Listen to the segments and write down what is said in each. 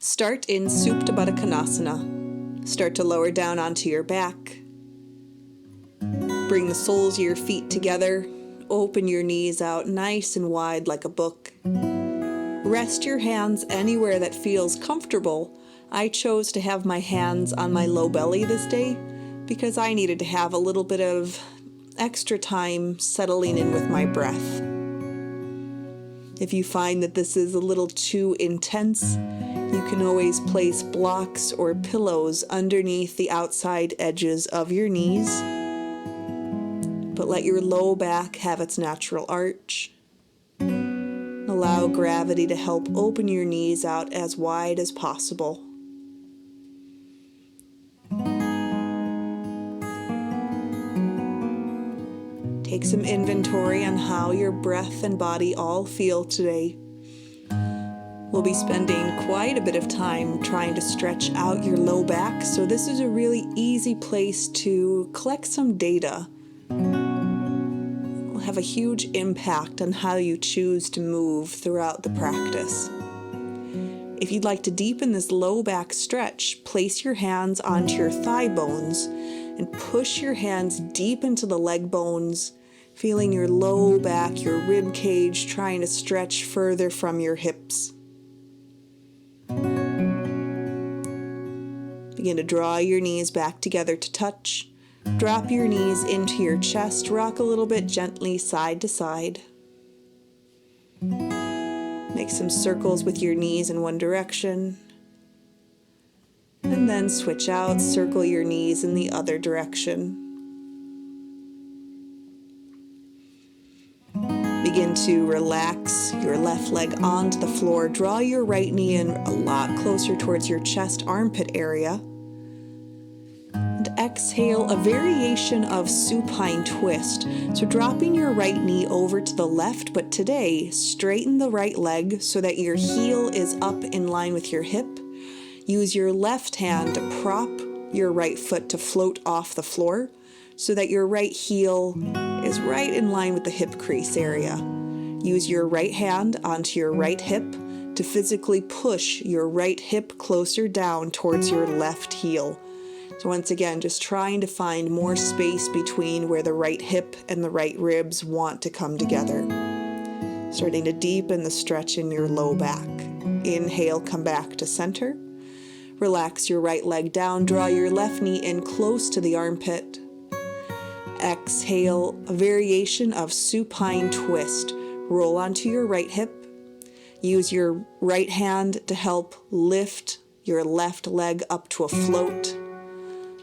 Start in Supta Baddha Konasana. Start to lower down onto your back. Bring the soles of your feet together. Open your knees out nice and wide like a book. Rest your hands anywhere that feels comfortable. I chose to have my hands on my low belly this day because I needed to have a little bit of extra time settling in with my breath. If you find that this is a little too intense, you can always place blocks or pillows underneath the outside edges of your knees, but let your low back have its natural arch. Allow gravity to help open your knees out as wide as possible. Take some inventory on how your breath and body all feel today. We'll be spending quite a bit of time trying to stretch out your low back, so this is a really easy place to collect some data. It will have a huge impact on how you choose to move throughout the practice. If you'd like to deepen this low back stretch, place your hands onto your thigh bones and push your hands deep into the leg bones, feeling your low back, your rib cage trying to stretch further from your hips. Begin to draw your knees back together to touch. Drop your knees into your chest. Rock a little bit gently side to side. Make some circles with your knees in one direction. And then switch out, circle your knees in the other direction. Begin to relax your left leg onto the floor. Draw your right knee in a lot closer towards your chest armpit area. And exhale a variation of supine twist. So dropping your right knee over to the left, but today straighten the right leg so that your heel is up in line with your hip. Use your left hand to prop your right foot to float off the floor so that your right heel is right in line with the hip crease area. Use your right hand onto your right hip to physically push your right hip closer down towards your left heel. So once again, just trying to find more space between where the right hip and the right ribs want to come together. Starting to deepen the stretch in your low back. Inhale, come back to center. Relax your right leg down, draw your left knee in close to the armpit. Exhale, a variation of supine twist. Roll onto your right hip. Use your right hand to help lift your left leg up to a float.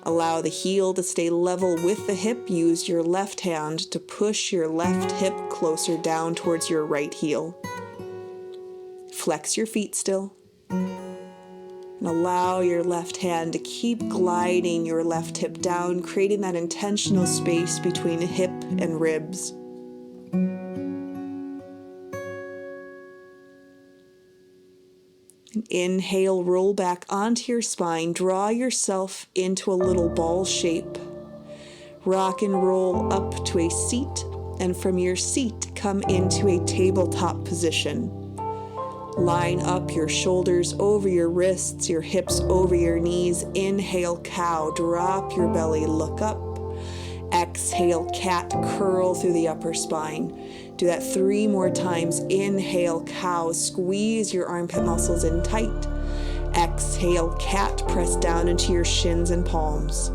Allow the heel to stay level with the hip. Use your left hand to push your left hip closer down towards your right heel. Flex your feet still. And allow your left hand to keep gliding your left hip down, creating that intentional space between hip and ribs. And inhale, roll back onto your spine. Draw yourself into a little ball shape. Rock and roll up to a seat, and from your seat, come into a tabletop position. Line up your shoulders over your wrists, your hips over your knees. Inhale, cow, drop your belly, look up. Exhale, cat, curl through the upper spine. Do that 3 more times. Inhale, cow, squeeze your armpit muscles in tight. Exhale, cat, press down into your shins and palms.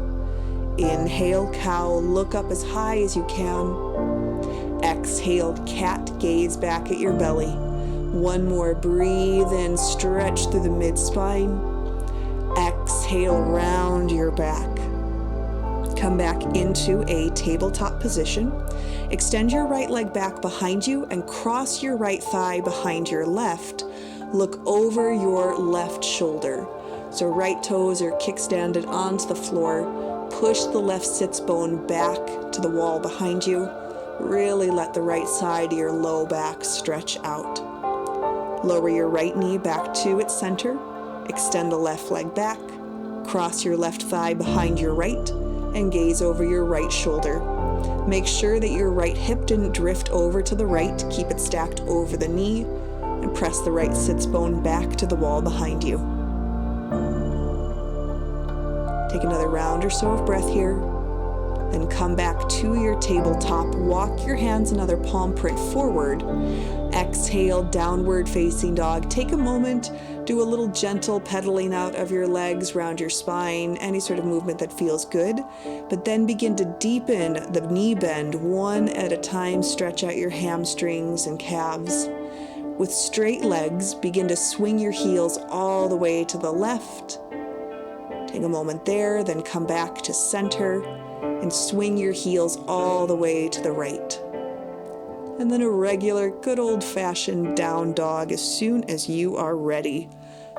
Inhale, cow, look up as high as you can. Exhale, cat, gaze back at your belly. 1 more, breathe in, stretch through the mid-spine. Exhale, round your back. Come back into a tabletop position. Extend your right leg back behind you and cross your right thigh behind your left. Look over your left shoulder. So right toes are kickstanded onto the floor. Push the left sits bone back to the wall behind you. Really let the right side of your low back stretch out. Lower your right knee back to its center. Extend the left leg back. Cross your left thigh behind your right and gaze over your right shoulder. Make sure that your right hip didn't drift over to the right. Keep it stacked over the knee and press the right sits bone back to the wall behind you. Take another round or so of breath here. Then come back to your tabletop. Walk your hands another palm print forward. Exhale, downward facing dog. Take a moment, do a little gentle pedaling out of your legs, round your spine, any sort of movement that feels good. But then begin to deepen the knee bend one at a time. Stretch out your hamstrings and calves. With straight legs, begin to swing your heels all the way to the left. Take a moment there, then come back to center and swing your heels all the way to the right. And then a regular, good old-fashioned down dog as soon as you are ready.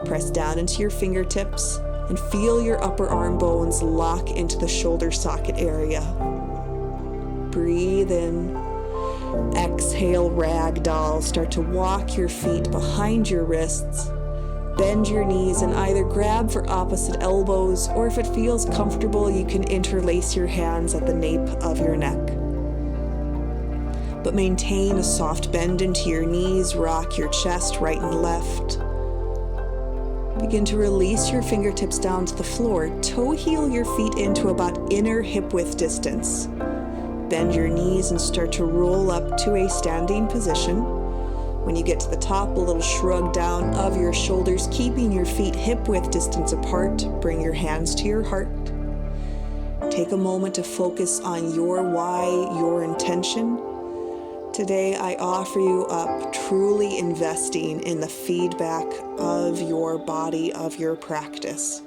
Press down into your fingertips and feel your upper arm bones lock into the shoulder socket area. Breathe in. Exhale, ragdoll. Start to walk your feet behind your wrists. Bend your knees and either grab for opposite elbows, or if it feels comfortable, you can interlace your hands at the nape of your neck. But maintain a soft bend into your knees. Rock your chest right and left. Begin to release your fingertips down to the floor. Toe heel your feet into about inner hip width distance. Bend your knees and start to roll up to a standing position. When you get to the top, a little shrug down of your shoulders, keeping your feet hip width distance apart. Bring your hands to your heart. Take a moment to focus on your why, your intention. Today, I offer you up truly investing in the feedback of your body, of your practice.